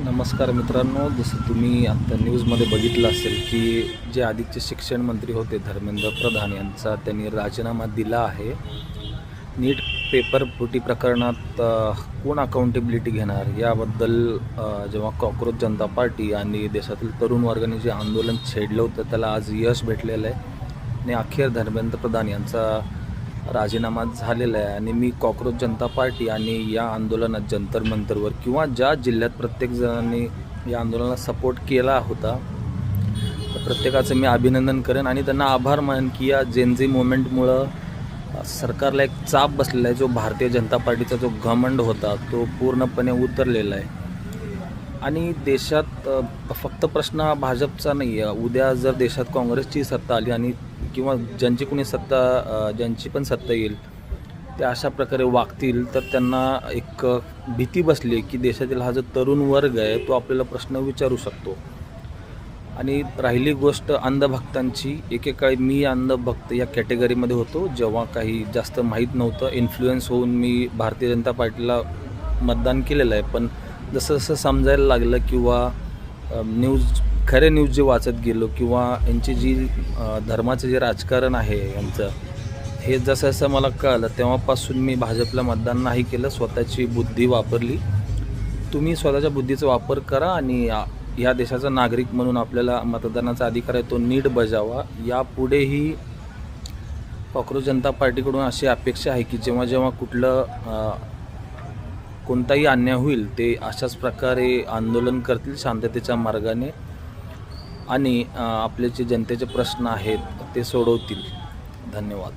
नमस्कार मित्रांनो, जसं तुम्ही आता न्यूजमध्ये बघितलं असेल की जे आधीचे शिक्षण मंत्री होते धर्मेंद्र प्रधान यांचा त्यांनी राजीनामा दिला आहे. नीट पेपर फुटी प्रकरणात कोण अकाउंटेबिलिटी घेणार याबद्दल जेव्हा कॉक्रोच जनता पार्टी आणि देशातील तरुण वर्गाने जे आंदोलन छेडलं होतं त्याला आज यश भेटलेलं आहे आणि अखेर धर्मेंद्र प्रधान यांचा राजीनामा झालेला आहे. आणि मी कॉक्रोच जनता पार्टी आणि या आंदोलनात जंतर मंतरवर किंवा ज्या जिल्ह्यात प्रत्येक जणांनी या आंदोलनाला सपोर्ट केला होता तर प्रत्येकाचं मी अभिनंदन करेन आणि त्यांना आभार मानेन की या जेनझी मुवमेंटमुळं सरकारला एक चाप बसलेला आहे. जो भारतीय जनता पार्टीचा जो घमंड होता तो पूर्णपणे उतरलेला आहे. आणि देशात फक्त प्रश्न हा भाजपचा नाही आहे. उद्या जर देशात काँग्रेसची सत्ता आली आणि किंवा ज्यांची पण सत्ता येईल ते अशा प्रकारे वागतील तर त्यांना एक भीती बसली की देशातील हा जो तरुण वर्ग आहे तो आपल्याला प्रश्न विचारू शकतो. आणि राहिली गोष्ट अंधभक्तांची, एकेकाळी मी अंधभक्त या कॅटेगरीमध्ये होतो. जेव्हा काही जास्त माहीत नव्हतं, इन्फ्लुएन्स होऊन मी भारतीय जनता पार्टीला मतदान केलेलं आहे. पण जसं जसं समजायला लागलं किंवा खरे न्यूज जे वाचत गेलो किंवा यांची जी धर्माचं जे राजकारण आहे यांचं, हे जसं जसं मला कळलं तेव्हापासून मी भाजपला मतदान नाही केलं. स्वतःची बुद्धी वापरली. तुम्ही स्वतःच्या बुद्धीचा वापर करा आणि या देशाचा नागरिक म्हणून आपल्याला मतदानाचा अधिकार आहे तो नीट बजावा. यापुढेही कॉक्रोच जनता पार्टीकडून अशी अपेक्षा आहे की जेव्हा जेव्हा कोणताही अन्याय होईल ते अशाच प्रकारे आंदोलन करतील शांततेच्या मार्गाने आणि आपले जे जनतेचे प्रश्न आहेत ते सोडवतील. धन्यवाद.